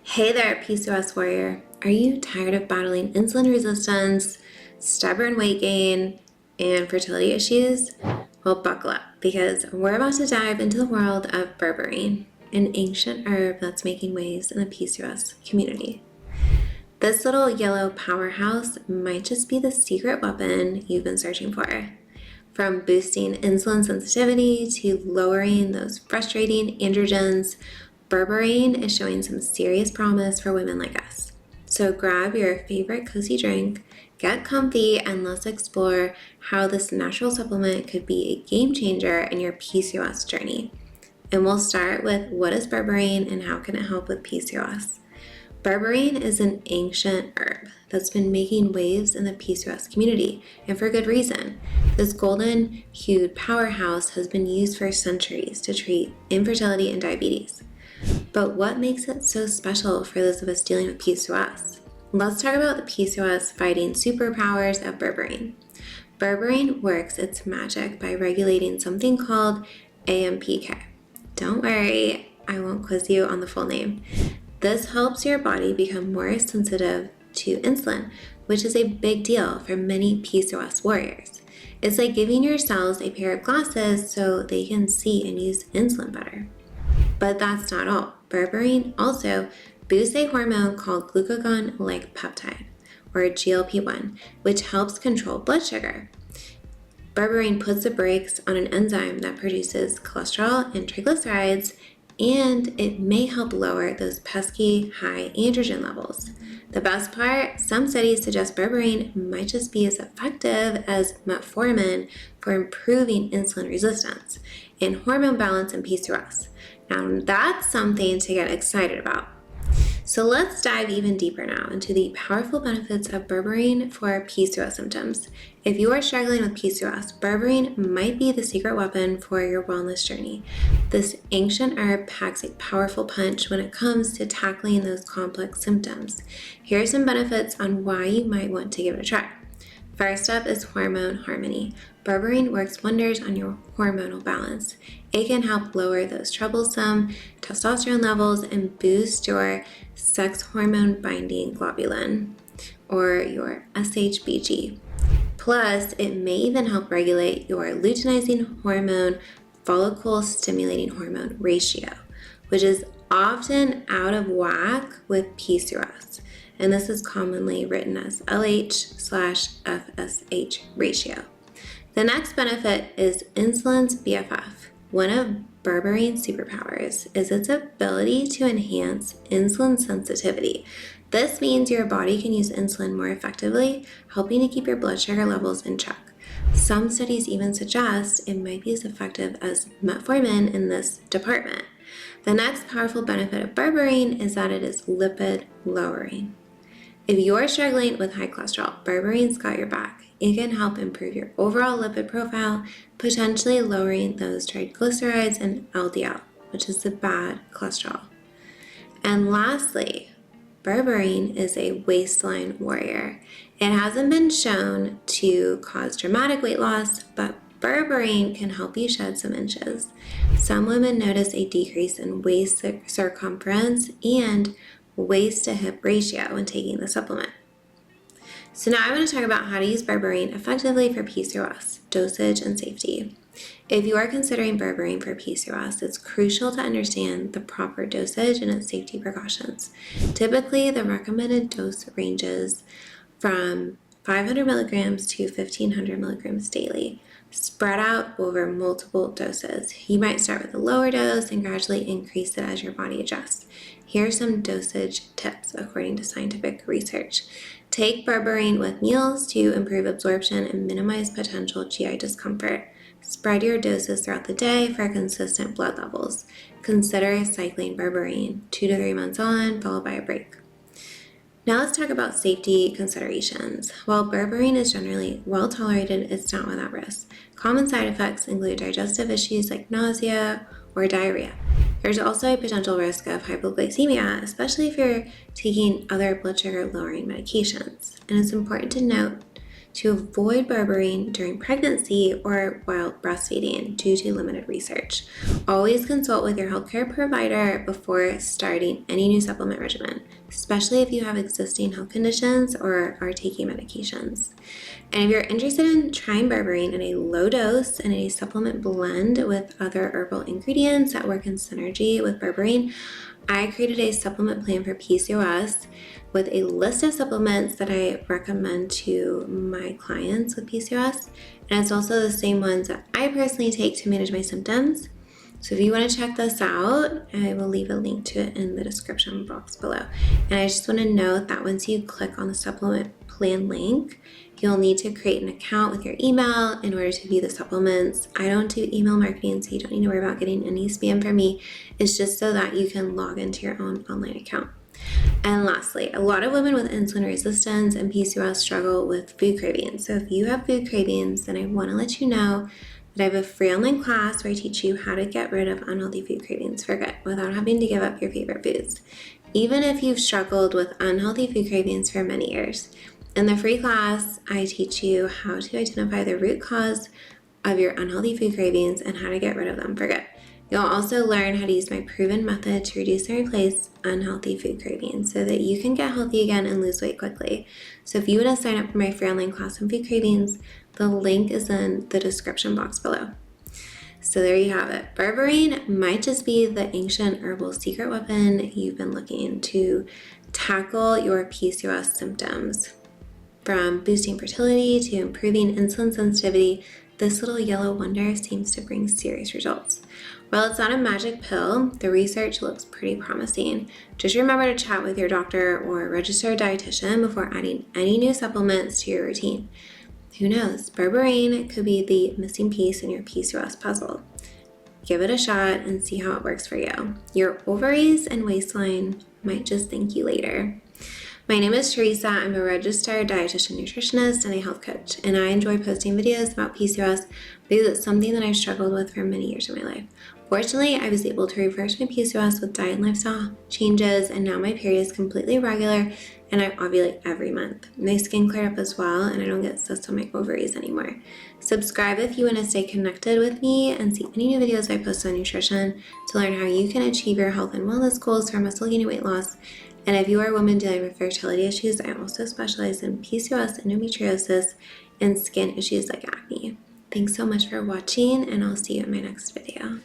Hey there, PCOS warrior. Are you tired of battling insulin resistance, stubborn weight gain, and fertility issues? Well, buckle up because we're about to dive into the world of berberine, an ancient herb that's making waves in the PCOS community. This little yellow powerhouse might just be the secret weapon you've been searching for. From boosting insulin sensitivity to lowering those frustrating androgens, berberine is showing some serious promise for women like us. So grab your favorite cozy drink, get comfy, and let's explore how this natural supplement could be a game changer in your PCOS journey. And we'll start with what is berberine and how can it help with PCOS. Berberine is an ancient herb that's been making waves in the PCOS community, and for good reason. This golden-hued powerhouse has been used for centuries to treat infertility and diabetes. But what makes it so special for those of us dealing with PCOS? Let's talk about the PCOS fighting superpowers of berberine. Berberine works its magic by regulating something called AMPK. Don't worry, I won't quiz you on the full name. This helps your body become more sensitive to insulin, which is a big deal for many PCOS warriors. It's like giving your cells a pair of glasses so they can see and use insulin better. But that's not all. Berberine also boosts a hormone called glucagon-like peptide, or GLP-1, which helps control blood sugar. Berberine puts the brakes on an enzyme that produces cholesterol and triglycerides, and it may help lower those pesky high androgen levels. The best part, some studies suggest berberine might just be as effective as metformin for improving insulin resistance and hormone balance in PCOS. Now that's something to get excited about. So let's dive even deeper now into the powerful benefits of berberine for PCOS symptoms. If you are struggling with PCOS, berberine might be the secret weapon for your wellness journey. This ancient herb packs a powerful punch when it comes to tackling those complex symptoms. Here are some benefits on why you might want to give it a try. First up is hormone harmony. Berberine works wonders on your hormonal balance. It can help lower those troublesome testosterone levels and boost your sex hormone binding globulin, or your SHBG. Plus, it may even help regulate your luteinizing hormone follicle stimulating hormone ratio, which is often out of whack with PCOS. And this is commonly written as LH/FSH ratio. The next benefit is insulin's BFF. One of berberine's superpowers is its ability to enhance insulin sensitivity. This means your body can use insulin more effectively, helping to keep your blood sugar levels in check. Some studies even suggest it might be as effective as metformin in this department. The next powerful benefit of berberine is that it is lipid lowering. If you're struggling with high cholesterol, berberine's got your back. It can help improve your overall lipid profile, potentially lowering those triglycerides and LDL, which is the bad cholesterol. And lastly, berberine is a waistline warrior. It hasn't been shown to cause dramatic weight loss, but berberine can help you shed some inches. Some women notice a decrease in waist circumference and waist to hip ratio when taking the supplement. So now I want to talk about how to use berberine effectively for PCOS, dosage and safety. If you are considering berberine for PCOS, it's crucial to understand the proper dosage and its safety precautions. Typically, the recommended dose ranges from 500 milligrams to 1500 milligrams daily, spread out over multiple doses. You might start with a lower dose and gradually increase it as your body adjusts. Here are some dosage tips according to scientific research. Take berberine with meals to improve absorption and minimize potential GI discomfort. Spread your doses throughout the day for consistent blood levels. Consider cycling berberine 2 to 3 months on, followed by a break. Now let's talk about safety considerations. While berberine is generally well tolerated, it's not without risk. Common side effects include digestive issues like nausea or diarrhea. There's also a potential risk of hypoglycemia, especially if you're taking other blood sugar lowering medications. And it's important to note to avoid berberine during pregnancy or while breastfeeding due to limited research. Always consult with your healthcare provider before starting any new supplement regimen, especially if you have existing health conditions or are taking medications. And if you're interested in trying berberine in a low dose and a supplement blend with other herbal ingredients that work in synergy with berberine, I created a supplement plan for PCOS with a list of supplements that I recommend to my clients with PCOS. And it's also the same ones that I personally take to manage my symptoms. So if you want to check this out, I will leave a link to it in the description box below. And I just want to note that once you click on the supplement plan link, you'll need to create an account with your email in order to view the supplements. I don't do email marketing, so you don't need to worry about getting any spam from me. It's just so that you can log into your own online account. And lastly, a lot of women with insulin resistance and PCOS struggle with food cravings. So if you have food cravings, then I want to let you know that I have a free online class where I teach you how to get rid of unhealthy food cravings for good without having to give up your favorite foods, even if you've struggled with unhealthy food cravings for many years. In the free class, I teach you how to identify the root cause of your unhealthy food cravings and how to get rid of them for good. You'll also learn how to use my proven method to reduce and replace unhealthy food cravings so that you can get healthy again and lose weight quickly. So if you want to sign up for my free online class on food cravings, the link is in the description box below. So there you have it. Berberine might just be the ancient herbal secret weapon you've been looking to tackle your PCOS symptoms. From boosting fertility to improving insulin sensitivity, this little yellow wonder seems to bring serious results. While it's not a magic pill, the research looks pretty promising. Just remember to chat with your doctor or registered dietitian before adding any new supplements to your routine. Who knows, berberine could be the missing piece in your PCOS puzzle. Give it a shot and see how it works for you. Your ovaries and waistline might just thank you later. My name is Teresa. I'm a registered dietitian nutritionist and a health coach, and I enjoy posting videos about PCOS because it's something that I've struggled with for many years of my life. Fortunately, I was able to reverse my PCOS with diet and lifestyle changes, and now my period is completely regular and I ovulate every month. My skin cleared up as well, and I don't get cysts on my ovaries anymore. Subscribe if you want to stay connected with me and see any new videos I post on nutrition to learn how you can achieve your health and wellness goals for muscle gain and weight loss. And if you are a woman dealing with fertility issues, I also specialize in PCOS, endometriosis, and skin issues like acne. Thanks so much for watching, and I'll see you in my next video.